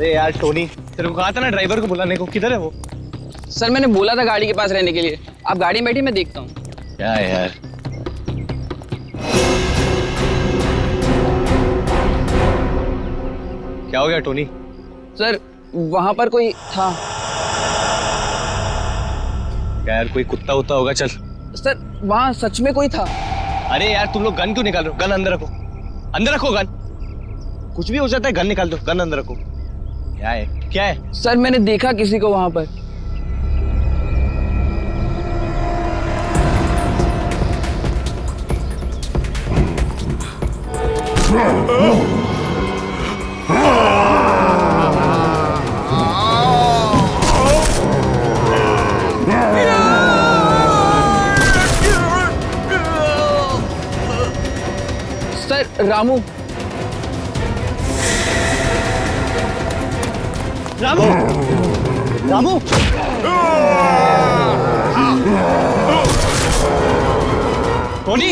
अरे यार टोनी, तेरे को कहा था ना ड्राइवर को बुलाने को, किधर है वो? सर मैंने बोला था गाड़ी के पास रहने के लिए। आप गाड़ी में बैठी, मैं देखता हूँ। क्या है यार? क्या हो गया टोनी? सर वहां पर कोई था। क्या यार, कोई कुत्ता उत्ता होगा? चल। सर वहां सच में कोई था। अरे यार तुम लोग गन क्यों निकाल रहे हो? गन अंदर रखो, अंदर रखो गन। कुछ भी हो जाता है, गन निकाल दो, गन अंदर रखो। क्या है, क्या है? सर मैंने देखा किसी को वहां पर। सर रामू। रामू, रामू, टोनी।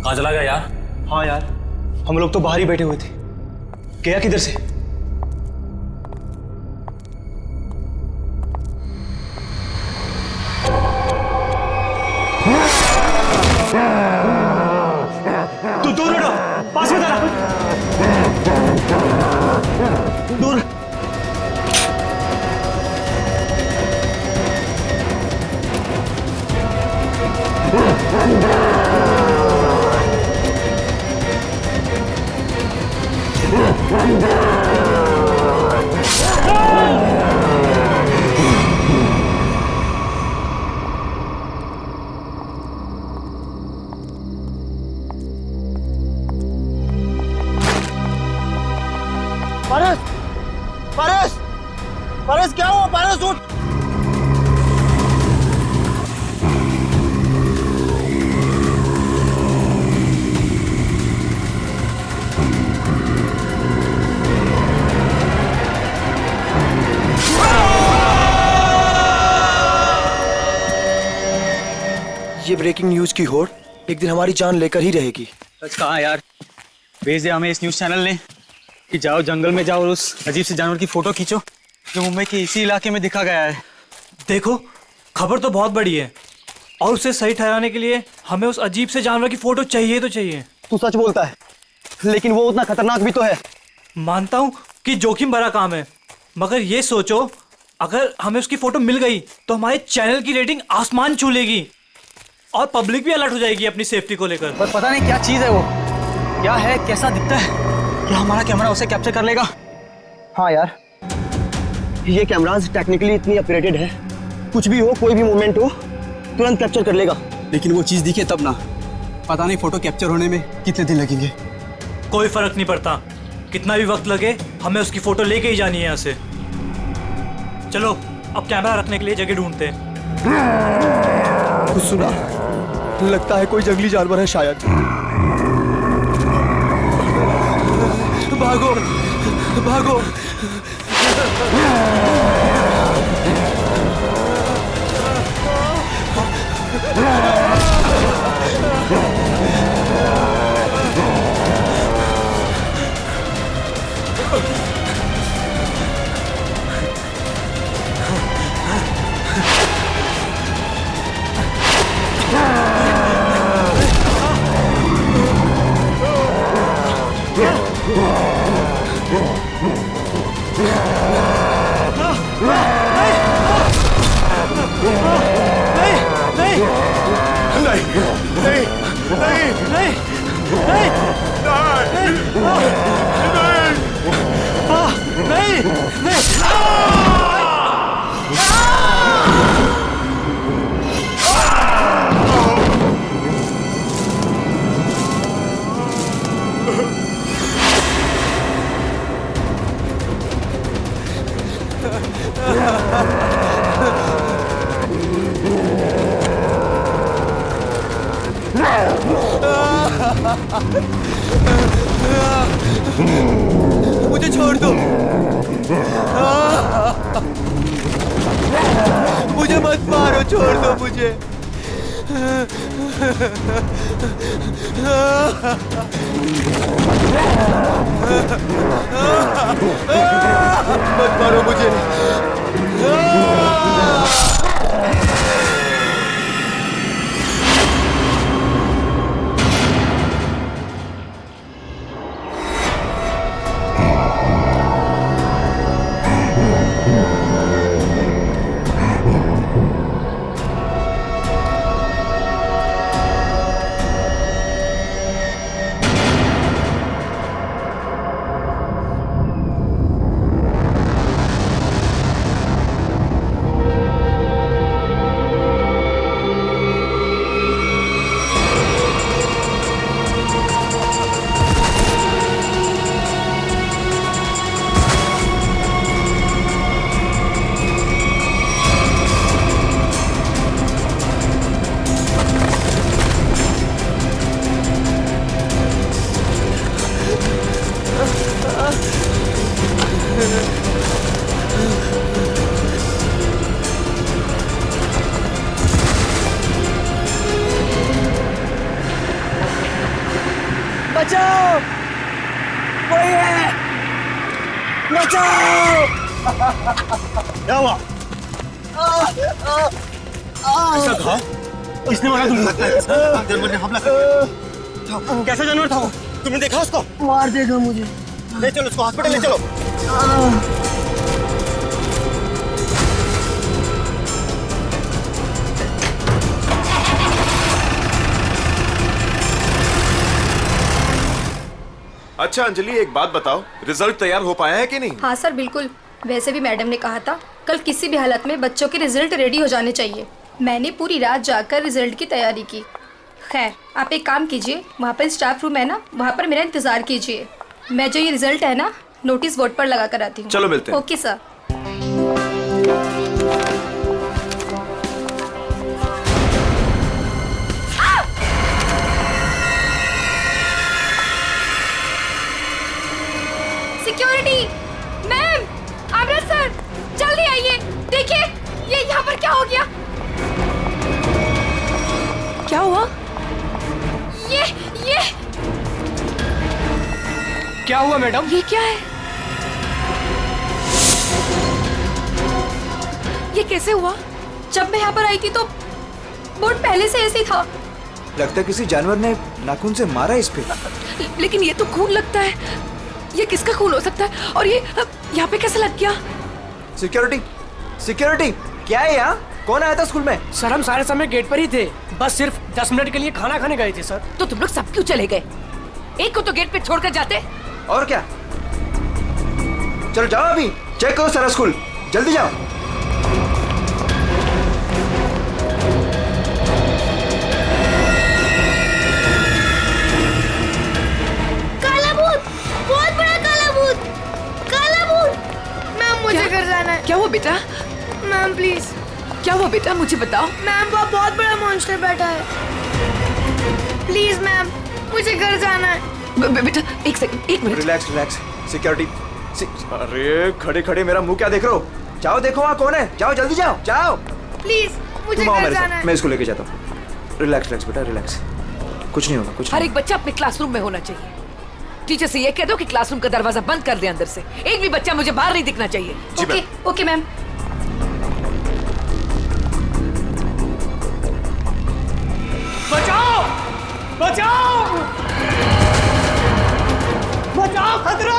कहाँ चला गया यार? हाँ यार, हम लोग तो बाहर ही बैठे हुए थे। गया किधर से? तू दूर हटो, पास में जरा दूर। पारस, पारस, पारस क्या हुआ? पारस उठ। ये ब्रेकिंग न्यूज की होड़ एक दिन हमारी जान लेकर ही रहेगी। सच कहा यार, भेज दे हमें इस न्यूज चैनल ने कि जाओ जंगल में जाओ और उस अजीब से जानवर की फोटो खींचो जो मुंबई के इसी इलाके में दिखा गया है। देखो, खबर तो बहुत बड़ी है और उसे सही ठहराने के लिए हमें उस अजीब से जानवर की फोटो चाहिए तो चाहिए। तू सच बोलता है, लेकिन वो उतना खतरनाक भी तो है। मानता हूँ कि जोखिम भरा काम है, मगर ये सोचो अगर हमें उसकी फोटो मिल गई तो हमारे चैनल की रेटिंग आसमान छू लेगी और पब्लिक भी अलर्ट हो जाएगी अपनी सेफ्टी को लेकर। पर पता नहीं क्या चीज है वो, क्या है, कैसा दिखता है, क्या हमारा कैमरा उसे कैप्चर कर लेगा? हाँ यार, ये कैमराज टेक्निकली इतनी अपग्रेडेड है, कुछ भी हो, कोई भी मूवमेंट हो, तुरंत कैप्चर कर लेगा। लेकिन वो चीज दिखे तब ना, पता नहीं फोटो कैप्चर होने में कितने दिन लगेंगे। कोई फर्क नहीं पड़ता, कितना भी वक्त लगे हमें उसकी फोटो लेके ही जानी है यहाँ से। चलो अब कैमरा रखने के लिए जगह ढूंढते हैं। कुछ सुना? लगता है कोई जंगली जानवर है शायद। भागो भागो। मुझे छोड़ दो। मुझे मत मारो, छोड़ दो मुझे। मत मारो मुझे। बचाओ, कोई है, बचाओ। क्या हुआ? ऐसा घाव किसने मारा तुमको? जानवर ने हमला कर दिया। कैसा जानवर था वो? तुमने देखा उसको? मार देगा मुझे। ले चलो उसको हॉस्पिटल ले चलो। अच्छा अंजलि, एक बात बताओ, रिजल्ट तैयार हो पाया है कि नहीं? हाँ सर, बिल्कुल। वैसे भी मैडम ने कहा था कल किसी भी हालत में बच्चों के रिजल्ट रेडी हो जाने चाहिए। मैंने पूरी रात जाकर रिजल्ट की तैयारी की। खैर, आप एक काम कीजिए, वहाँ पर स्टाफ रूम है ना, वहाँ पर मेरा इंतज़ार कीजिए। मैं जो ये रिजल्ट है ना, नोटिस बोर्ड पर लगा कर आती हूँ। चलो मिलते हैं। Okay sir. सिक्योरिटी मैम, आमरा सर, जल्दी आइए। देखिए ये यहाँ पर क्या हो गया? क्या हुआ? ये क्या हुआ मैडम? ये क्या है? ये कैसे हुआ? जब मैं यहाँ पर आई थी तो बोर्ड पहले से ऐसे ही था। लगता है किसी जानवर ने नाखून से मारा इस पे। लेकिन ये तो खून लगता है। ये किसका खून हो सकता है? और ये यहाँ पे कैसे लग गया? सिक्योरिटी, सिक्योरिटी, क्या है यहाँ? कौन आया था स्कूल में? सर हम सारे समय गेट पर ही थे, बस सिर्फ 10 मिनट के लिए खाना खाने गए थे सर। तो तुम लोग सब क्यों चले गए? एक को तो गेट पे छोड़कर जाते। और क्या? चलो जाओ, अभी चेक करो सारा स्कूल, जल्दी जाओ। काला भूत, बहुत बड़ा काला भूत, काला भूत। मैम मुझे घर जाना है। क्या हुआ बेटा? Ma'am please. क्या हुआ बेटा, मुझे बताओ। मैम वहाँ बहुत बड़ा मॉन्स्टर बैठा है। मुझे घर जाना है। बेटा एक सेकंड, एक मिनट। Relax relax. सिक्योरिटी। अरे खड़े खड़े मेरा मुंह क्या देख रहे हो? जाओ देखो वहाँ कौन है, जाओ जल्दी जाओ जाओ। प्लीज मुझे तुम आओ घर मेरे जाना साथ, है। मैं इसको लेके जाता हूँ। रिलैक्स रिलैक्स बेटा रिलैक्स, कुछ नहीं होगा कुछ हर नहीं। एक बच्चा अपने क्लासरूम में होना चाहिए। टीचर से ये कह दो कि क्लासरूम का दरवाजा बंद कर दे अंदर से। एक भी बच्चा मुझे बाहर नहीं दिखना चाहिए। Okay okay ma'am. बचाओ बचाओ बचाओ, खतरा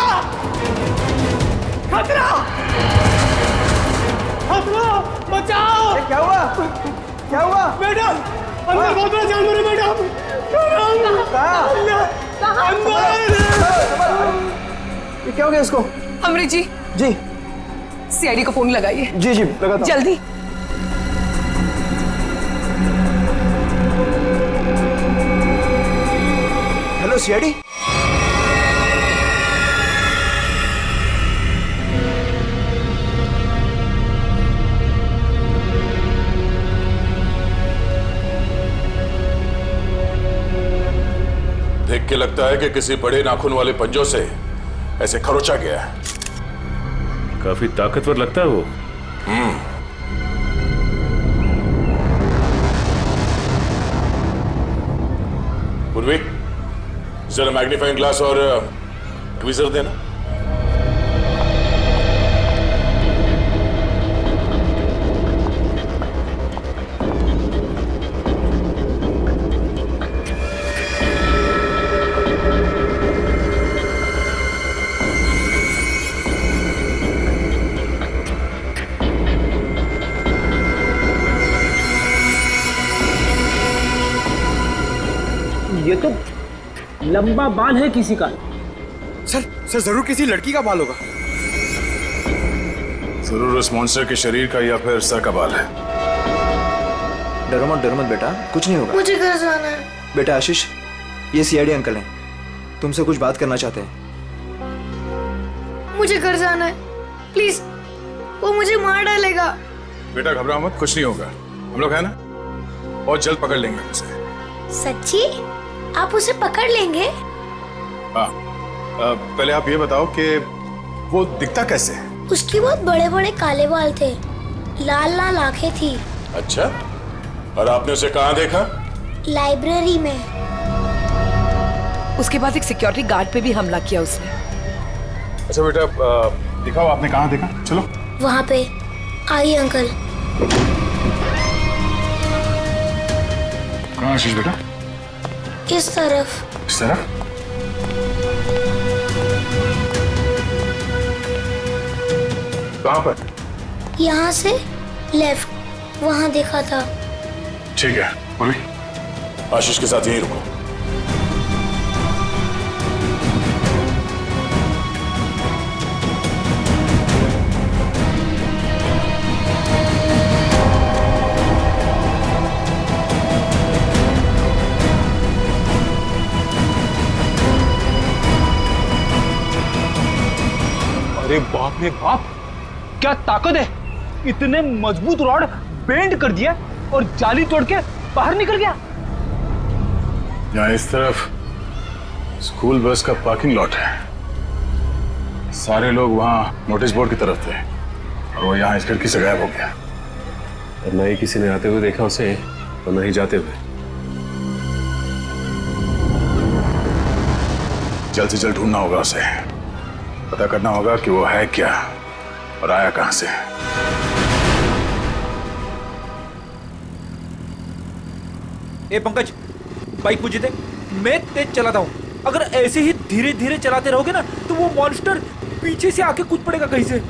खतरा खतरा, बचाओ। क्या हुआ क्या हुआ? मैडम अंदर बहुत बड़ा जानवर है मैडम। ये क्या हो गया इसको? अमृत जी जी सीआईडी को फोन लगाइए। जी जी लगाता हूं। जल्दी। Hello CID. देख के लगता है कि किसी बड़े नाखून वाले पंजों से ऐसे खरोचा गया है। काफी ताकतवर लगता है वो। पूर्वी जरा मैग्नीफाइंग ग्लास और ट्वीजर देना। ये तो लंबा बाल है किसी का। सर जरूर किसी लड़की का बाल होगा। जरूर उस मॉन्स्टर के शरीर का या फिर सर का बाल है। डरो मत बेटा, कुछ नहीं होगा। मुझे घर जाना है। बेटा आशीष, ये सीआईडी अंकल हैं, तुमसे कुछ बात करना चाहते हैं। मुझे घर जाना है, प्लीज। वो मुझे मार डालेगा। बेटा घबराओ मत, कुछ नहीं होगा। हम लोग है ना, बहुत जल्द पकड़ लेंगे उसे। सच्ची? आप उसे पकड़ लेंगे? हाँ, पहले आप ये बताओ कि वो दिखता कैसे है? उसके बहुत बड़े बड़े काले बाल थे, लाल लाल आंखें थी। अच्छा, और आपने उसे कहाँ देखा? लाइब्रेरी में। उसके बाद एक सिक्योरिटी गार्ड पे भी हमला किया उसने। अच्छा बेटा, दिखाओ आपने कहाँ देखा। चलो वहाँ पे। आइए अंकल। कहाँ आशीष बेटा? इस तरफ। इस तरफ? कहाँ पर? यहाँ से लेफ्ट, वहाँ देखा था। ठीक है, बोली। आशीष के साथ यहीं रुको। अरे बाप रे बाप, क्या ताकत है! इतने मजबूत रॉड बेंड कर दिया और जाली तोड़ के बाहर निकल गया। यहाँ इस तरफ स्कूल बस का पार्किंग लॉट है। सारे लोग वहाँ नोटिस बोर्ड की तरफ थे और वो यहाँ इस खिड़की से गायब हो गया। और न ही किसी ने आते हुए देखा उसे और न ही जाते हुए। जल्द से जल्द ढूंढना होगा उसे, पता करना होगा कि वो है क्या और आया कहां से। ए पंकज, बाइक मुझे दे, मैं तेज चलाता हूँ। अगर ऐसे ही धीरे धीरे चलाते रहोगे ना तो वो मॉन्स्टर पीछे से आके कूद पड़ेगा कहीं से।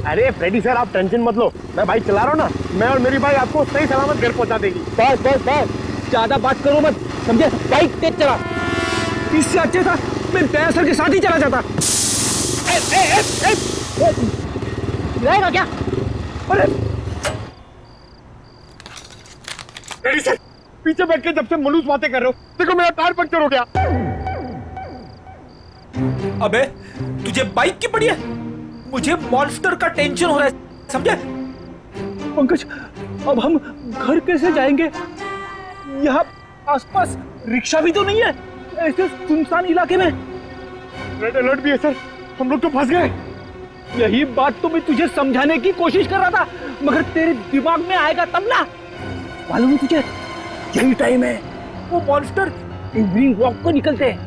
अरे फ्रेडी सर, आप टेंशन मत लो, मैं बाइक चला रहा हूँ ना, मैं और मेरी बाइक आपको सही सलामत घर पहुंचा देगी। बस बस बस, ज्यादा बात करो मत, समझे? बाइक तेज चला। इससे अच्छा था मैं दया सर के साथ ही चला जाता। रहेगा क्या? अरे फ्रेडी सर, पीछे बैठ के जब से मलूस बातें कर रहे हो, देखो मेरा टायर पंक्चर हो गया। अबे तुझे बाइक की पड़ी है, मुझे मॉन्स्टर का टेंशन हो रहा है, समझे? पंकज, अब हम घर कैसे जाएंगे? यहाँ आसपास रिक्शा भी तो नहीं है। ऐसे सुनसान इलाके में? रेड अलर्ट भी है सर, हम लोग तो फंस गए। यही बात तो मैं तुझे समझाने की कोशिश कर रहा था, मगर तेरे दिमाग में आएगा तब ना। मालूम है तुझे, यही टाइम है वो मॉन्स्टर इवनिंग वॉक को निकलते हैं,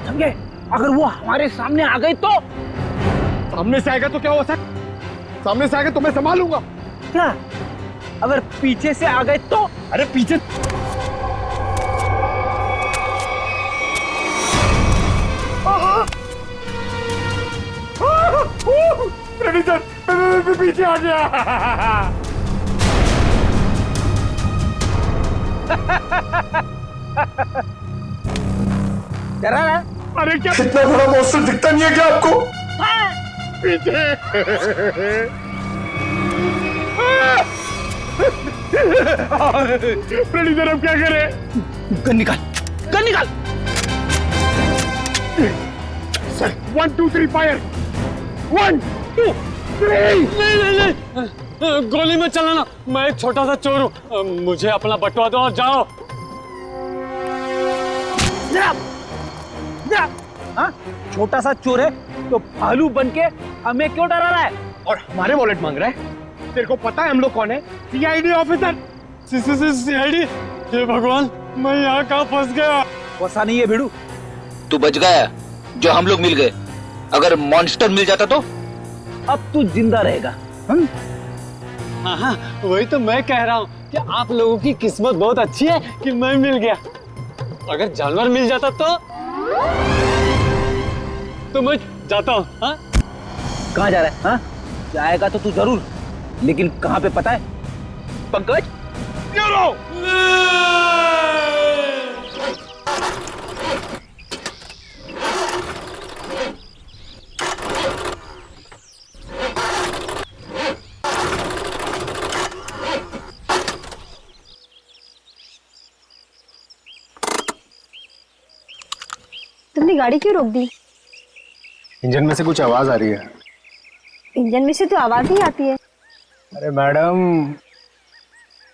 समझे? अगर वो हमारे सामने आ गए तो? सामने से आएगा तो क्या हुआ सर? सामने से आएगा तो मैं संभालूंगा। क्या? अगर पीछे से आ गए तो? अरे पीछे सर, पीछे आ गया। डरा ना? अरे क्या इतना बड़ा मॉन्स्टर दिखता नहीं है क्या आपको? पीछे। प्रेडिटर अब क्या करें? गन निकाल, गन निकाल। Sir 1 2 3 fire. 1 2 3। नहीं, गोली में चलाना, मैं एक छोटा सा चोर हूँ, मुझे अपना बटवा दो और जाओ। हाँ? छोटा सा चोर है तो भालू बन के हमें क्यों डरा रहा है और हमारे वॉलेट मांग रहा है? तेरे को पता है हम लोग कौन है? CID officer. सीआईडी? हे भगवान, मैं यहाँ कहाँ फंस गया? फंसा नहीं है भिड़ू, तू बच गया जो हम लोग मिल गए। अगर मॉन्स्टर मिल जाता तो? अब तू जिंदा रहेगा। हाँ, वही तो मैं कह रहा हूँ कि आप लोगों की किस्मत बहुत अच्छी है कि मैं मिल गया। अगर जानवर मिल जाता तो मैं जाता हूँ। हाँ? कहाँ जा रहा है? हाँ? जाएगा तो तू जरूर, लेकिन कहाँ पे पता है? पंकज? तुमने गाड़ी क्यों रोक दी? इंजन में से कुछ आवाज आ रही है। इंजन में से तो आवाज ही आती है। अरे मैडम,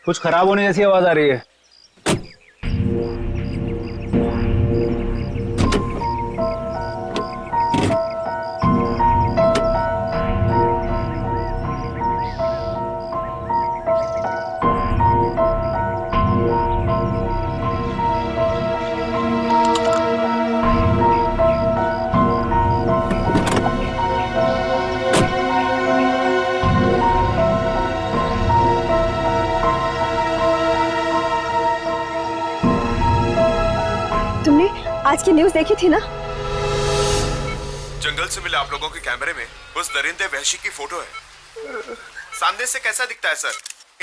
कुछ खराब होने जैसी आवाज आ रही है। आज की न्यूज़ देखी थी ना? जंगल से मिले आप लोगों के कैमरे में उस दरिंदे वहशी की फोटो है। सामने से कैसा दिखता है सर?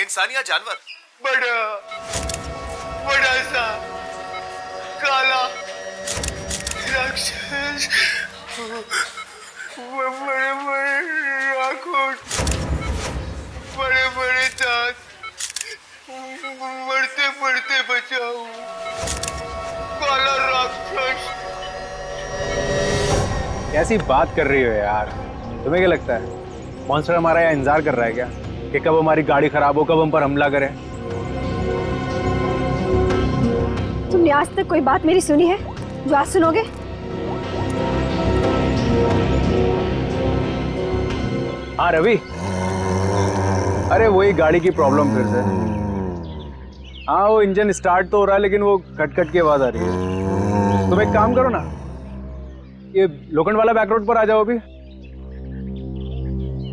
इंसान या जानवर? बड़ा सा काला राक्षस, बड़े बड़े आंखों, बड़े बड़े दांत, बढ़ते बढ़ते बचाओ, काला राक्षस। कैसी बात कर रही हो यार? तुम्हें क्या लगता है मॉन्स्टर हमारा यहाँ इंतजार कर रहा है क्या कि कब हमारी गाड़ी खराब हो, कब हम पर हमला करे? तुमने आज तक कोई बात मेरी सुनी है जो आज सुनोगे? हाँ रवि, अरे वही गाड़ी की प्रॉब्लम फिर से। हाँ, वो इंजन स्टार्ट तो हो रहा है लेकिन वो कट कट की आवाज आ रही है। तुम एक काम करो ना, ये लोखंड वाला बैक रोड पर आ जाओ अभी।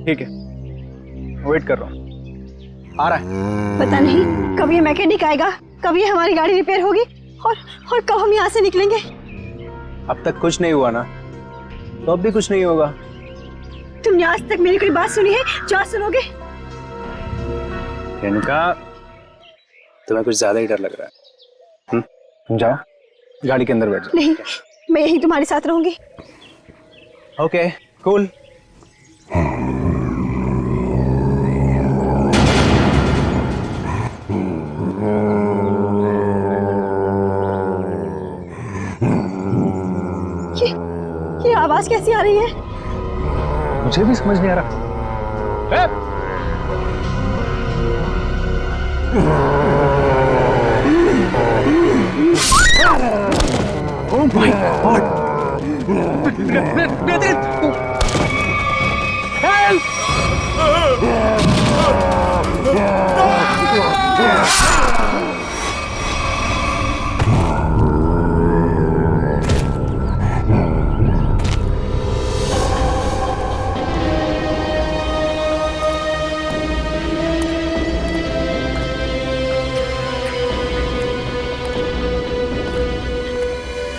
ठीक है, वेट कर रहा हूँ, आ रहा है। पता नहीं कब ये मैकेनिक आएगा, कब ये हमारी गाड़ी रिपेयर होगी और कब हम यहाँ से निकलेंगे। अब तक कुछ नहीं हुआ ना, तो अब भी कुछ नहीं होगा। तुमने आज तक मेरी कोई बात सुनी है जो आज सुनोगे? रेणुका, तुम्हें कुछ ज्यादा ही डर लग रहा है। तुम जाओ, गाड़ी के अंदर बैठ जाओ। नहीं, मैं यहीं तुम्हारे साथ रहूंगी। Okay, cool. ये आवाज कैसी आ रही है? मुझे भी समझ नहीं आ रहा। ओम, माय गॉड।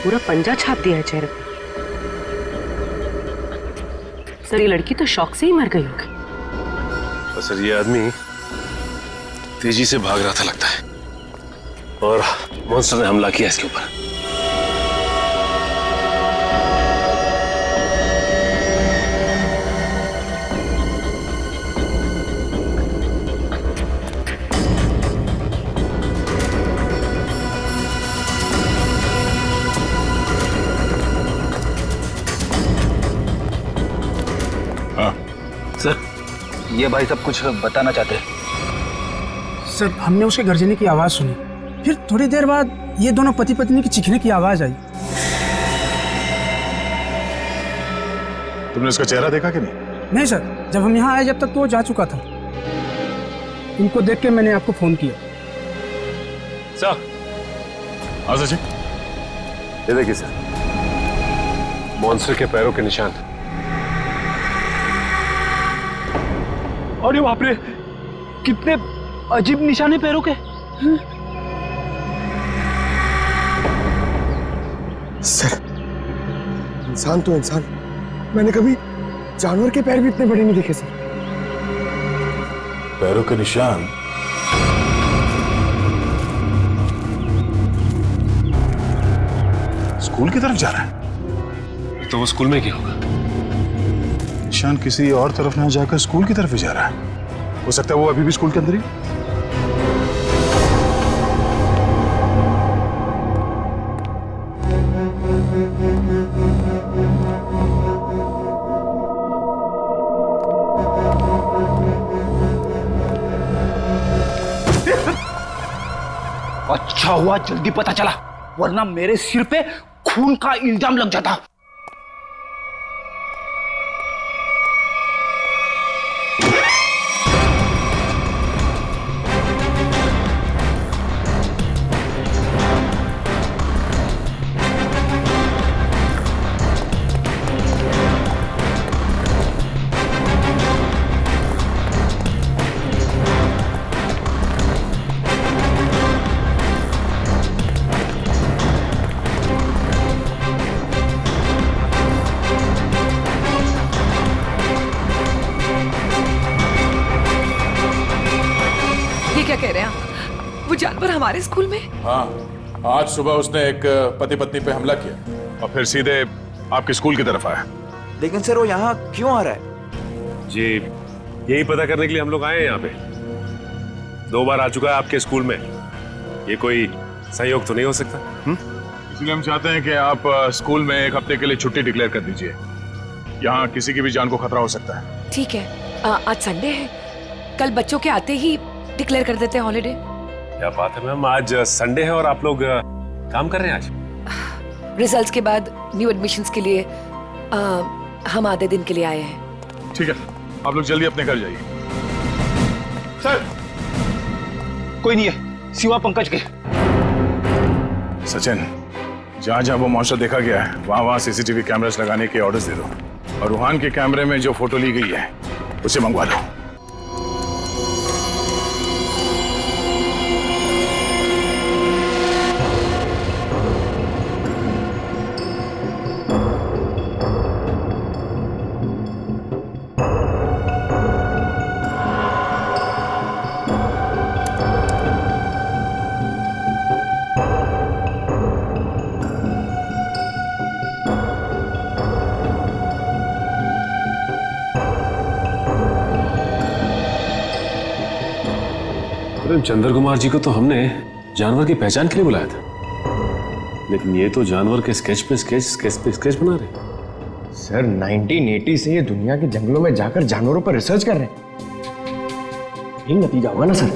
पूरा पंजा छाप दिया है चेहरे पे। सर ये लड़की तो शौक से ही मर गई होगी। सर ये आदमी तेजी से भाग रहा था लगता है और मॉन्स्टर ने हमला किया इसके ऊपर। सर ये भाई सब कुछ बताना चाहते हैं। सर हमने उसके गर्जने की आवाज सुनी, फिर थोड़ी देर बाद ये दोनों पति पत्नी की चीखने की आवाज आई। तुमने उसका चेहरा देखा कि नहीं? नहीं सर, जब हम यहाँ आए जब तक तो वो जा चुका था। उनको देख के मैंने आपको फोन किया। सर हाँ सचिन, ये देखिए सर, मॉन्स्टर के पैरों के निशान। अरे बाप रे, कितने अजीब निशाने पैरों के। सर इंसान तो इंसान, मैंने कभी जानवर के पैर भी इतने बड़े नहीं देखे सर। पैरों के निशान? स्कूल की तरफ जा रहा है? तो वो स्कूल में क्या होगा? निशान किसी और तरफ ना जाकर स्कूल की तरफ ही जा रहा है। हो सकता है वो अभी भी स्कूल के अंदर ही। अच्छा हुआ जल्दी पता चला, वरना मेरे सिर पे खून का इल्जाम लग जाता। ये क्या कह रहे हैं आप? वो जानवर हमारे स्कूल में? हाँ, आज सुबह उसने एक पति पत्नी पे हमला किया और फिर सीधे आपके स्कूल की तरफ आया। लेकिन सर वो यहाँ क्यों आ रहा है? जी यही पता करने के लिए हम लोग आए हैं यहाँ पे। 2 बार आ चुका है आपके स्कूल में, ये कोई सहयोग तो नहीं हो सकता? इसलिए हम चाहते हैं कि आप स्कूल में 1 हफ्ते के लिए छुट्टी डिक्लेयर कर दीजिए। यहाँ किसी की भी जान को खतरा हो सकता है। ठीक है, आज संडे है, कल बच्चों के आते ही डिक्लेयर कर देते हैं हॉलिडे। क्या बात है मैम, आज संडे है और आप लोग काम कर रहे हैं आज? रिजल्ट्स के बाद न्यू एडमिशन्स के लिए हम आधे दिन के लिए आए हैं। ठीक है, आप लोग जल्दी अपने घर जाइए। सर कोई नहीं है सिवा पंकज के। सचिन, जहाँ जहाँ वो मॉन्स्टर देखा गया है वहाँ सीसीटीवी कैमरास लगाने के ऑर्डर्स दे दो और रूहान के कैमरे में जो फोटो ली गई है उसे मंगवा लो। चंद्र कुमार जी को तो हमने जानवर की पहचान के लिए बुलाया था, लेकिन ये तो जानवर के स्केच पे स्केच बना रहे। सर 1980 से ये दुनिया के जंगलों में जाकर जानवरों पर रिसर्च कर रहे हैं। यही नतीजा होगा ना सर।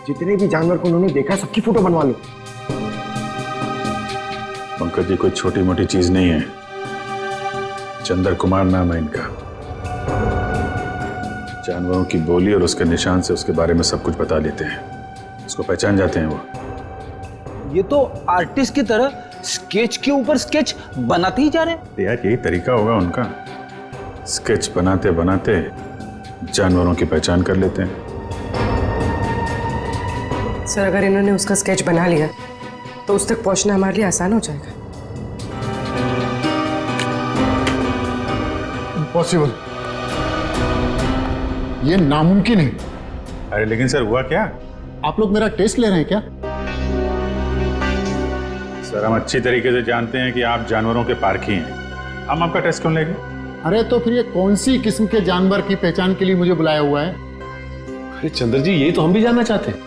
जितने भी जानवर को उन्होंने देखा सबकी फोटो बनवा लो। पंकज जी कोई छोटी मोटी चीज नहीं है। चंद्र कुमार नाम है इनका। जानवरों की बोली और उसके निशान से उसके बारे में सब कुछ बता लेते हैं, उसको पहचान जाते हैं वो। ये तो आर्टिस्ट की तरह स्केच के ऊपर स्केच बनाते ही जा रहे हैं। यार यही तरीका होगा उनका, स्केच बनाते बनाते जानवरों की पहचान कर लेते हैं। सर अगर इन्होंने उसका स्केच बना लिया तो उस तक पहुंचना हमारे लिए आसान हो जाएगा। इम्पॉसिबल, ये नामुमकिन है। अरे लेकिन सर हुआ क्या? आप लोग मेरा टेस्ट ले रहे हैं क्या? सर हम अच्छी तरीके से जानते हैं कि आप जानवरों के पारखी हैं, हम आपका टेस्ट क्यों लेंगे? अरे तो फिर ये कौन सी किस्म के जानवर की पहचान के लिए मुझे बुलाया हुआ है? अरे चंद्र जी यही तो हम भी जानना चाहते हैं,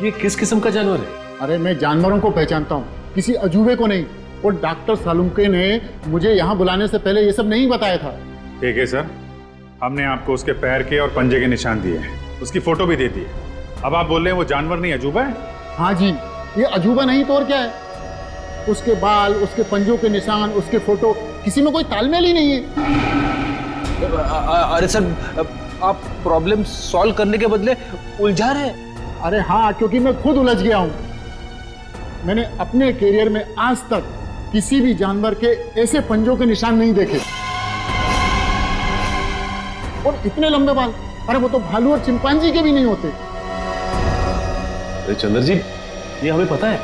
ये किस किस्म का जानवर है? अरे मैं जानवरों को पहचानता हूँ, किसी अजूबे को नहीं। और डॉक्टर सालुंके ने मुझे यहाँ बुलाने से पहले ये सब नहीं बताया था। ठीक है सर, हमने आपको उसके पैर के और पंजे के निशान दिए हैं, उसकी फोटो भी दे दी है। अब आप बोल रहे हैं वो जानवर नहीं अजूबा है? हाँ जी, ये अजूबा नहीं तो और क्या है? उसके बाल, उसके पंजों के निशान, उसके फोटो, किसी में कोई तालमेल ही नहीं है। अरे सर, आप प्रॉब्लम सॉल्व करने के बदले उलझा रहे हैं। अरे हाँ, क्योंकि मैं खुद उलझ गया हूँ। मैंने अपने करियर में आज तक किसी भी जानवर के ऐसे पंजों के निशान नहीं देखे, और इतने लंबे बाल। अरे वो तो भालू और चिंपांजी के भी नहीं होते। अरे चंद्र जी ये हमें पता है,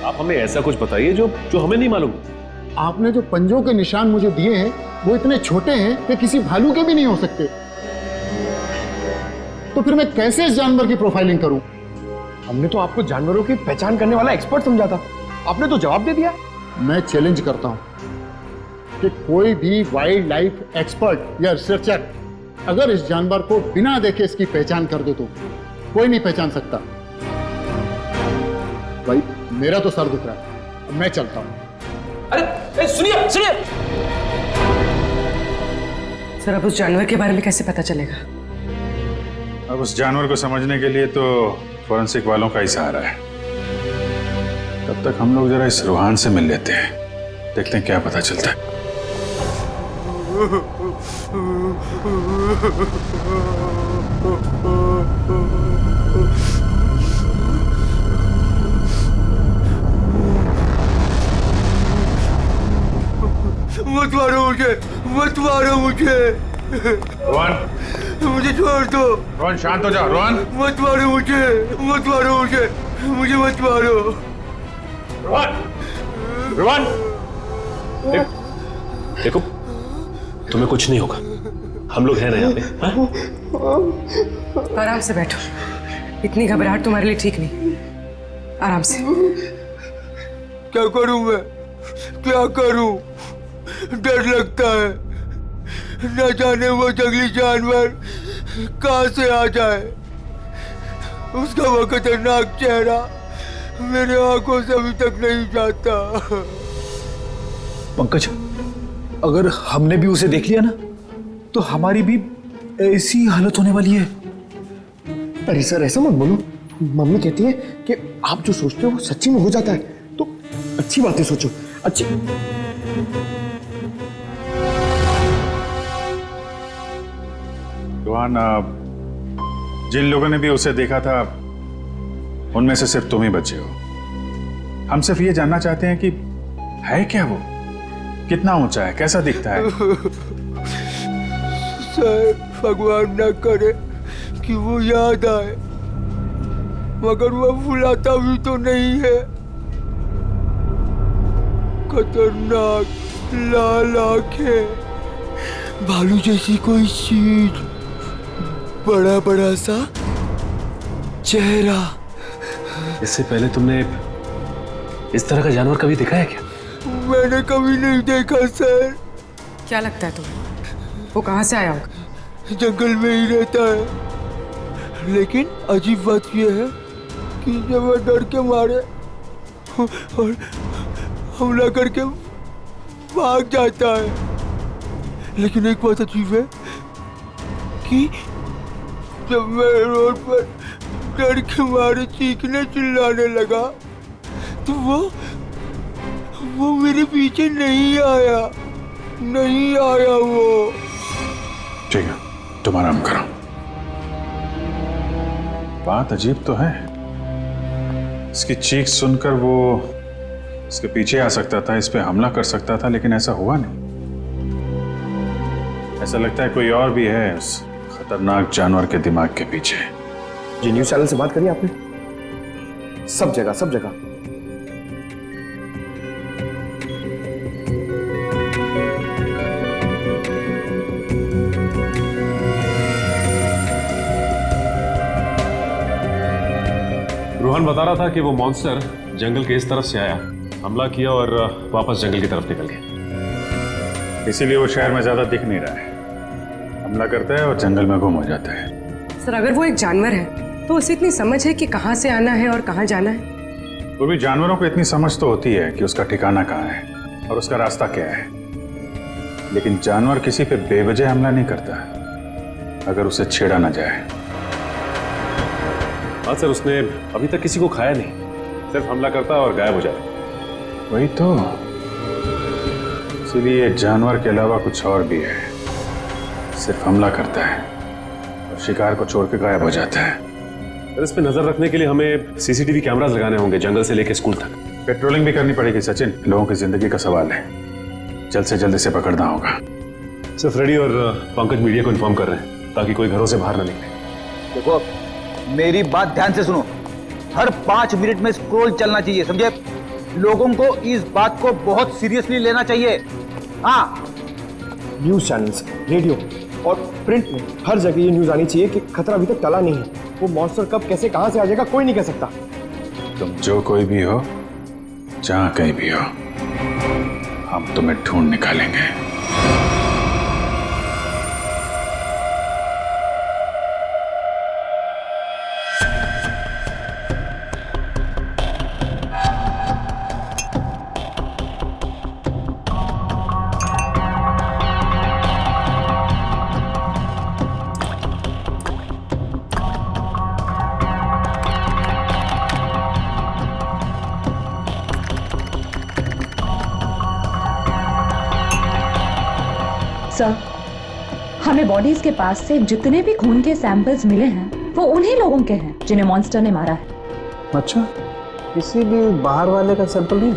आप हमें ऐसा कुछ बताइए जो हमें नहीं मालूम। आपने जो पंजों के निशान मुझे दिए हैं वो इतने छोटे हैं कि किसी भालू के भी नहीं हो सकते। तो फिर मैं कैसे इस जानवर की प्रोफाइलिंग करूं? हमने तो आपको जानवरों की पहचान करने वाला एक्सपर्ट समझा था, आपने तो जवाब दे दिया। मैं चैलेंज करता हूं कि कोई भी वाइल्ड लाइफ एक्सपर्ट या रिसर्चर अगर इस जानवर को बिना देखे इसकी पहचान कर दे तो कोई नहीं पहचान सकता। भाई मेरा तो सर दुख रहा है, अब मैं चलता हूं। अरे सुनिए सुनिए सर अब उस जानवर के बारे में कैसे पता चलेगा? अब उस जानवर को समझने के लिए तो फॉरेंसिक वालों का ही सहारा है। तब तक हम लोग जरा इस रूहान से मिल लेते हैं, देखते हैं क्या पता चलता है। मत मारो मुझे, मत मारो मुझे। रोहन, मुझे छोड़ दो। रोहन शांत हो जाओ। रोहन मत मारो मुझे, मत मारो मुझे, मुझे मत मारो। रोहन, रोहन देखो तुम्हें कुछ नहीं होगा, हम लोग हैं ना यहाँ पे। आराम से बैठो, इतनी घबराहट तुम्हारे लिए ठीक नहीं। आराम से। क्या करूं मैं, क्या करूं? डर लगता है, न जाने वो जंगली जानवर कहां से आ जाए। उसका वो खतरनाक चेहरा मेरे आंखों से अभी तक नहीं जाता। पंकज, अगर हमने भी उसे देख लिया ना तो हमारी भी ऐसी हालत होने वाली है। अरे सर ऐसा मत बोलो, मम्मी कहती है कि आप जो सोचते हो वो सच्ची में हो जाता है, तो अच्छी बातें सोचो। अच्छी रोहन, जिन लोगों ने भी उसे देखा था उनमें से सिर्फ तुम ही बचे हो। हम सिर्फ ये जानना चाहते हैं कि है क्या वो, कितना ऊंचा है, कैसा दिखता है। सर भगवान न करे कि वो याद आए, मगर वो भुलाता भी तो नहीं है। खतरनाक लाल आंखें, भालू जैसी कोई चीज, बड़ा बड़ा सा चेहरा। इससे पहले तुमने इस तरह का जानवर कभी देखा है क्या? मैंने कभी नहीं देखा सर। क्या लगता है तुम्हें वो कहाँ से आया होगा? जंगल में ही रहता है, लेकिन अजीब बात यह है कि जब वह डर के मारे और हमला करके भाग जाता है। लेकिन एक बात अजीब है कि जब मैं रोड पर डर के मारे चीखने चिल्लाने लगा तो वो मेरे पीछे नहीं आया, नहीं आया वो। ठीक है, तुम आराम करो। बात अजीब तो है, इसकी चीख सुनकर वो इसके पीछे आ सकता था, इस पे हमला कर सकता था, लेकिन ऐसा हुआ नहीं। ऐसा लगता है कोई और भी है उस खतरनाक जानवर के दिमाग के पीछे। जी न्यूज चैनल से बात करी आपने? सब जगह, सब जगह। रोहन बता रहा था कि वो मॉन्स्टर जंगल के इस तरफ से आया, हमला किया और वापस जंगल की तरफ निकल गया। इसीलिए वो शहर में ज्यादा दिख नहीं रहा है, हमला करता है और जंगल में गुम हो जाता है। सर अगर वो एक जानवर है तो उसे इतनी समझ है कि कहाँ से आना है और कहाँ जाना है। वो भी जानवरों को इतनी समझ तो होती है कि उसका ठिकाना कहाँ है और उसका रास्ता क्या है, लेकिन जानवर किसी पे बेवजह हमला नहीं करता अगर उसे छेड़ा ना जाए। हाँ सर, उसने अभी तक किसी को खाया नहीं, सिर्फ हमला करता और गायब हो जाता। वही तो, इसीलिए जानवर के अलावा कुछ और भी है, सिर्फ हमला करता है और शिकार को छोड़ के गायब हो जाता है। सर इस पे नजर रखने के लिए हमें सीसीटीवी कैमरास लगाने होंगे जंगल से लेकर स्कूल तक। पेट्रोलिंग भी करनी पड़ेगी सचिन, लोगों की जिंदगी का सवाल है, जल्द से जल्द इसे पकड़ना होगा। सर फ्रेडी और पंकज मीडिया को इन्फॉर्म कर रहे हैं ताकि कोई घरों से बाहर ना निकले। देखो मेरी बात ध्यान से सुनो, हर 5 मिनट में स्क्रॉल चलना चाहिए, समझे? लोगों को इस बात को बहुत सीरियसली लेना चाहिए। हाँ, न्यूज चैनल्स, रेडियो और प्रिंट में हर जगह ये न्यूज आनी चाहिए कि खतरा अभी तक टला नहीं है। वो मॉन्स्टर कब कैसे कहां से आ जाएगा कोई नहीं कह सकता। तुम जो कोई भी हो, जहां कहीं भी हो, हम तुम्हें ढूंढ निकालेंगे। सर, हमें बॉडीज के पास से जितने भी खून के सैंपल्स मिले हैं वो उन्हीं लोगों के हैं जिन्हें मॉन्स्टर ने मारा है। अच्छा, किसी भी बाहर वाले का सैंपल नहीं?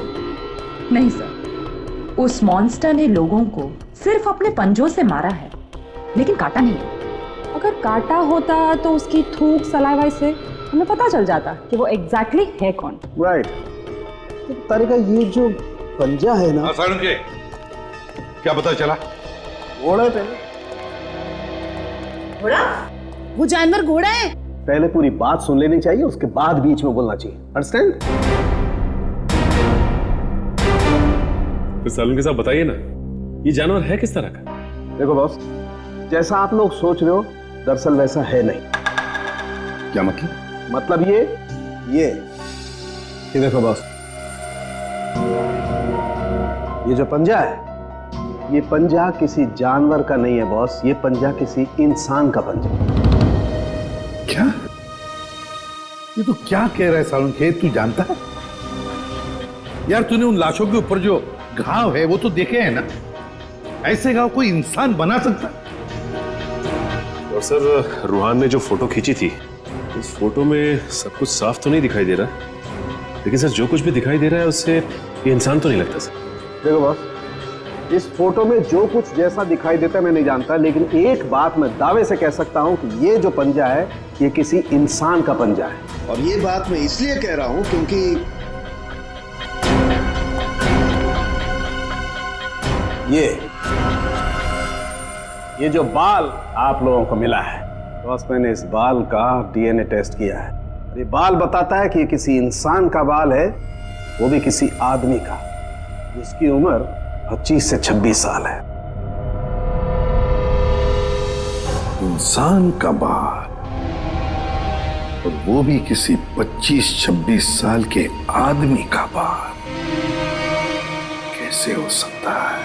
नहीं सर, उस मॉन्स्टर ने लोगों को सिर्फ अपने पंजों से मारा है, लेकिन काटा नहीं है। अगर काटा होता तो उसकी थूक सलाइवा से हमें पता चल जाता कि वो एग्जैक्टली है कौन। राइट। तो तारिका ये जो पंजा है ना, क्या पता चला? घोड़ा है पहले। घोड़ा? वो जानवर घोड़ा है? पहले पूरी बात सुन लेनी चाहिए, उसके बाद बीच में बोलना चाहिए। अंडरस्टैंड? तो सालून के साथ बताइए ना, ये जानवर है किस तरह का? देखो बॉस, जैसा आप लोग सोच रहे हो दरअसल वैसा है नहीं। क्या मतलब? मतलब ये देखो बॉस, ये जो पंजा है, ये पंजा किसी जानवर का नहीं है बॉस, ये पंजा किसी इंसान का पंजा। क्या? ये तो क्या कह रहा है सालून के? तू जानता है यार, तूने उन लाशों के ऊपर जो घाव है वो तो देखे हैं ना, ऐसे घाव कोई इंसान बना सकता? और सर रूहान ने जो फोटो खींची थी, उस फोटो में सब कुछ साफ तो नहीं दिखाई दे रहा, लेकिन सर जो कुछ भी दिखाई दे रहा है उससे ये इंसान तो नहीं लगता सर। देखो बॉस, इस फोटो में जो कुछ जैसा दिखाई देता है मैं नहीं जानता, लेकिन एक बात मैं दावे से कह सकता हूं कि ये जो पंजा है ये किसी इंसान का पंजा है। और ये बात मैं इसलिए कह रहा हूं क्योंकि ये जो बाल आप लोगों को मिला है बॉस, मैंने इस बाल का डीएनए टेस्ट किया है। ये बाल बताता है कि ये किसी इंसान का बाल है, वो भी किसी आदमी का जिसकी उम्र 25 से 26 साल है। इंसान का बाल, और वो भी किसी 25-26 साल के आदमी का बाल, कैसे हो सकता है?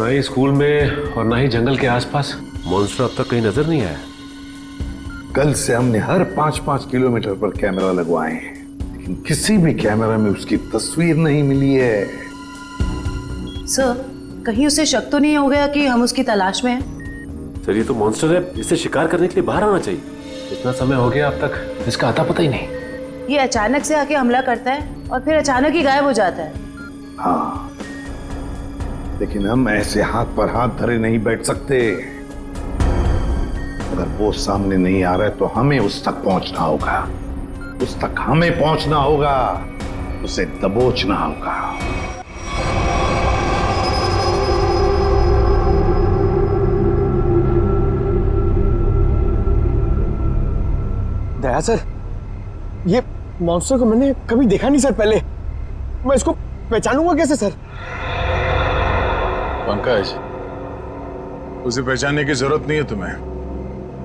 ना ही स्कूल में और ना ही जंगल के आसपास मॉन्स्टर अब तक कहीं नजर नहीं आया। कल से हमने हर 5-5 किलोमीटर पर कैमरा लगवाए हैं, लेकिन किसी भी कैमरा में उसकी तस्वीर नहीं मिली है। सर, कहीं उसे शक तो नहीं हो गया कि हम उसकी तलाश में हैं? सर ये तो मॉन्स्टर है, इसे शिकार करने के लिए बाहर आना चाहिए। इतना समय हो गया अब तक इसका आता पता ही नहीं। ये अचानक से आके हमला करता है और फिर अचानक ही गायब हो जाता है। हाँ, लेकिन हम ऐसे हाथ पर हाथ धरे नहीं बैठ सकते। अगर वो सामने नहीं आ रहा है तो हमें उस तक पहुंचना होगा, उस तक हमें पहुंचना होगा, उसे दबोचना होगा। दया सर, ये मॉन्स्टर को मैंने कभी देखा नहीं सर पहले। मैं इसको पहचानूंगा कैसे सर? पंकज, उसे पहचानने की जरूरत नहीं है तुम्हें,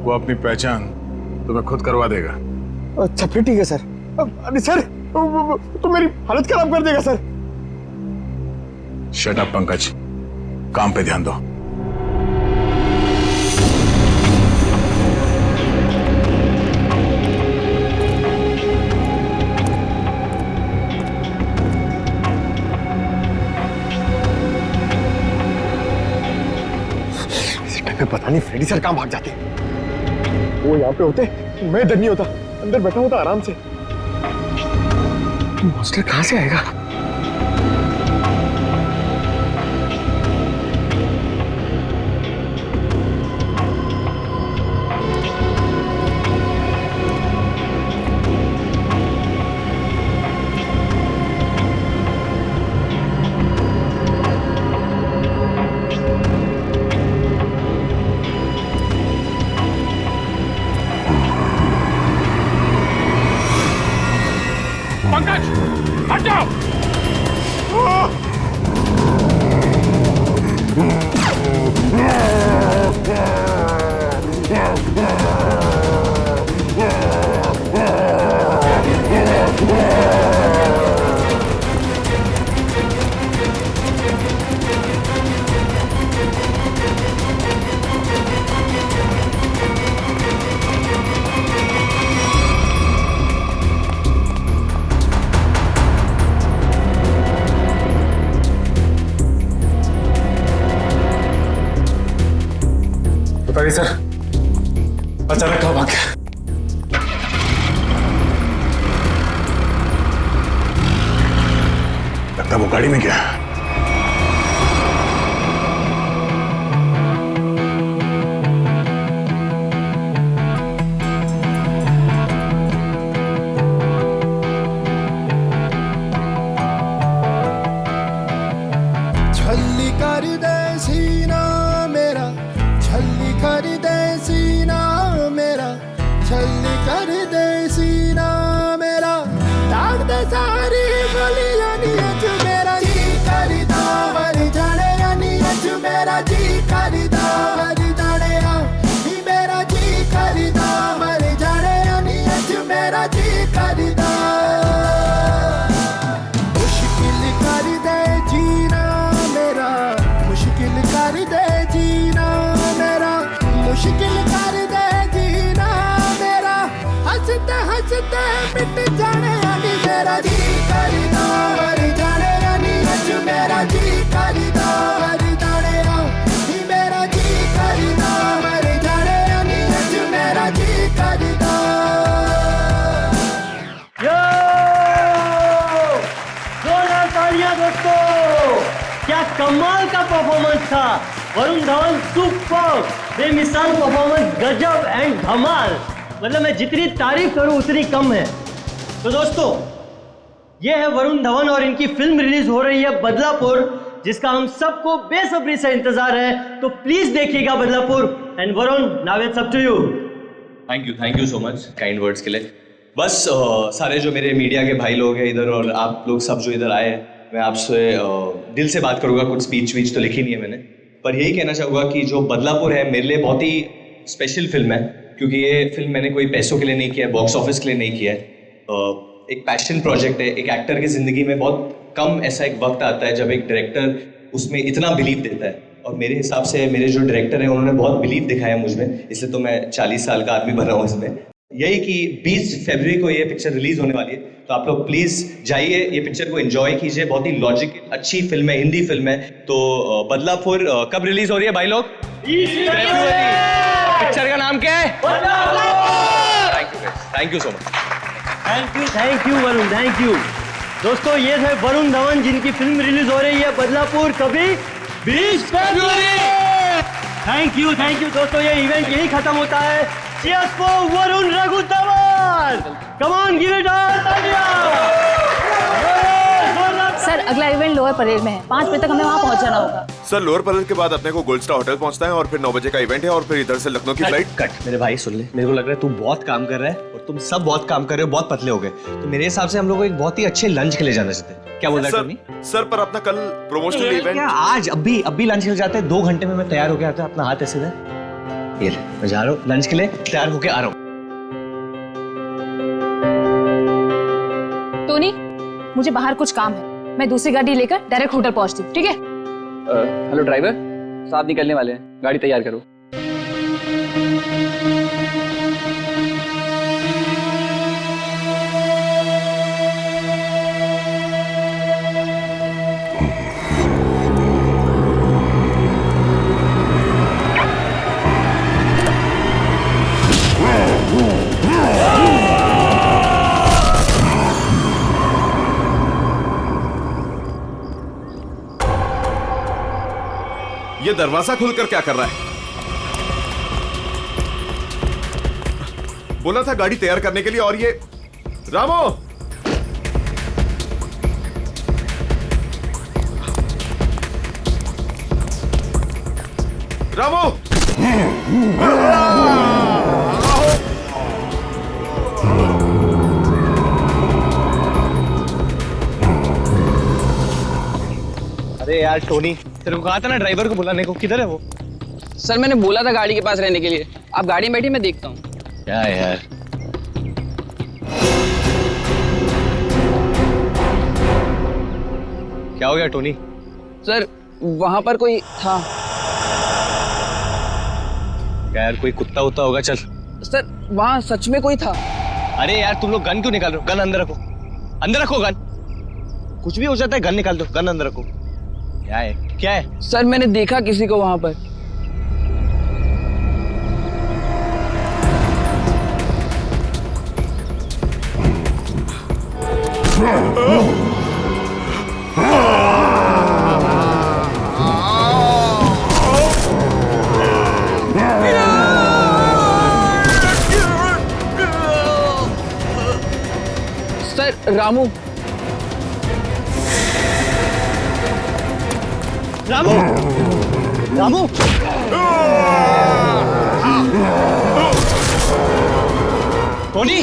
वो अपनी पहचान तुम्हें खुद करवा देगा। अच्छा फिर ठीक है सर। अरे सर, तो मेरी हालत खराब कर देगा सर। शट अप पंकज, काम पे ध्यान दो। पता नहीं फ्रेडी सर कहां भाग जाते। वो यहाँ पे होते, मैं डर नहीं होता, अंदर बैठा होता आराम से। मॉन्स्टर कहां से आएगा? पंकज, हट जाओ। बताइए सर, अचानक कहाँ भाग गया? लगता वो गाड़ी में गया। छल्ली कर दे सीना मेरा, छल्ली कर दे सीना मेरा, छल्ली कर दे सीना मेरा, ताड़ दे सारी गलियां नियत मेरा जी करदा वरी जाने नियत मेरा जी करदा वरी जाने ही मेरा जी करदा वरी जाने नियत मेरा जी करदा। मुश्किल कर दे जीना मेरा, मुश्किल कर दे जीना मेरा, मुश्किल कर दे जीना मेरा, हंसते हंसते मिट जाने अभी मेरा जी करदा वरी जाने अज मेरा जी करदा वरी जाने ही मेरा जी करदा वरी जाने अज मेरा जी करदा। जोरदार तालियां दोस्तों, क्या कमाल का परफॉर्मेंस था। वरुण धवन सुपर, बेमिसाल परफॉर्मेंस, गजब एंड धमाल। मतलब मैं जितनी तारीफ करूं उतनी कम है। तो दोस्तों, ये है वरुण धवन और इनकी फिल्म रिलीज हो रही है बदलापुर, जिसका हम सबको बेसब्री से इंतजार है। तो प्लीज देखिएगा Badlapur. And Varun, now it's up to you. Thank you so much kind words के लिए। बस सारे जो मेरे मीडिया के भाई लोग हैं इधर और आप लोग सब जो इधर आए हैं, मैं आपसे दिल से बात करूंगा। कुछ स्पीच वीच तो लिखी नहीं है मैंने, पर यही कहना चाहूँगा कि जो बदलापुर है मेरे लिए बहुत ही स्पेशल फिल्म है, क्योंकि ये फिल्म मैंने कोई पैसों के लिए नहीं किया है, बॉक्स ऑफिस के लिए नहीं किया है। एक पैशन प्रोजेक्ट है। एक एक्टर की ज़िंदगी में बहुत कम ऐसा एक वक्त आता है जब एक डायरेक्टर उसमें इतना बिलीव देता है और मेरे हिसाब से मेरे जो डायरेक्टर हैं उन्होंने बहुत बिलीव दिखाया मुझ में, इसलिए तो मैं 40 साल का आदमी बना हूँ इसमें। यही कि 20 फरवरी को ये पिक्चर रिलीज होने वाली है, तो आप लोग प्लीज जाइए, ये पिक्चर को एंजॉय कीजिए। बहुत ही लॉजिकल अच्छी फिल्म है, हिंदी फिल्म है। तो बदलापुर कब रिलीज हो रही है भाई लोग? पिक्चर का नाम क्या है? Thank you so much. Thank you Varun, thank you. दोस्तों ये थे वरुण धवन जिनकी फिल्म रिलीज हो रही है बदलापुर कभी 20 फरवरी। थैंक यू दोस्तों, ये इवेंट यही खत्म होता है। Cheers for Varun Raghu Dhawan. Come on, give it all, तालियां। सर अगला इवेंट लोअर परेड में है, 5 बजे तक हमें वहाँ पहुँच जाना होगा। सर लोअर परेड के बाद अपने को गोल्ड स्टार होटल पहुंचना है और फिर 9 बजे का इवेंट है और फिर इधर से लखनऊ की फ्लाइट। कट मेरे भाई सुन ले, मेरे को लग रहा है तू बहुत काम कर रहा है और तुम सब बहुत काम कर रहे हो, बहुत पतले हो गए। तो मेरे हिसाब से हम लोग को एक बहुत ही अच्छे लंच के लिए जाना चाहिए। क्या बोल रहा है टोनी? सर पर अपना कल प्रमोशनल इवेंट आज अभी लंच के लिए जाते हैं। 2 घंटे में मैं तैयार होके आता हूँ। अपना हाथ ऐसे दे, ये ले, मैं जा रहा हूँ लंच के लिए, तैयार होके आ रहा हूँ। टोनी मुझे बाहर कुछ काम है, मैं दूसरी गाड़ी लेकर डायरेक्ट होटल पहुंचती हूँ, ठीक है? हेलो ड्राइवर साहब, निकलने वाले हैं, गाड़ी तैयार करो। ये दरवाजा खुलकर क्या कर रहा है? बोला था गाड़ी तैयार करने के लिए। और ये रामो, रामो, अरे यार टोनी, तेरे को कहा था ना ड्राइवर को बुलाने को, किधर है वो? सर मैंने बोला था गाड़ी के पास रहने के लिए, आप गाड़ी में बैठिए, मैं देखता हूँ। क्या है यार? क्या हो गया टोनी? सर वहां पर कोई था। क्या यार, कोई कुत्ता उत्ता होगा? चल। सर वहां सच में कोई था। अरे यार तुम लोग गन क्यों निकाल रहे हो? गन अंदर रखो, अंदर रखो गन। कुछ भी हो जाता है, गन निकाल दो, गन अंदर रखो। क्या है? क्या है? सर मैंने देखा किसी को वहां पर। Sir Ramu. Ramu, Ramu, Tony,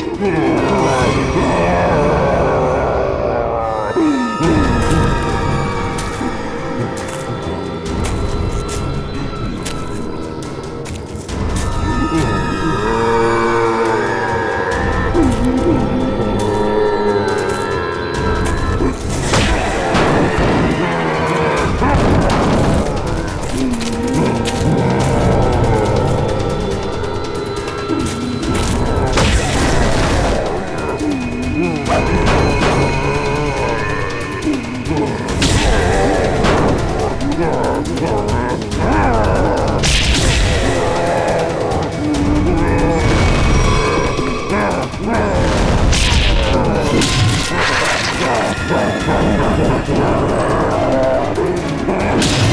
Yeah.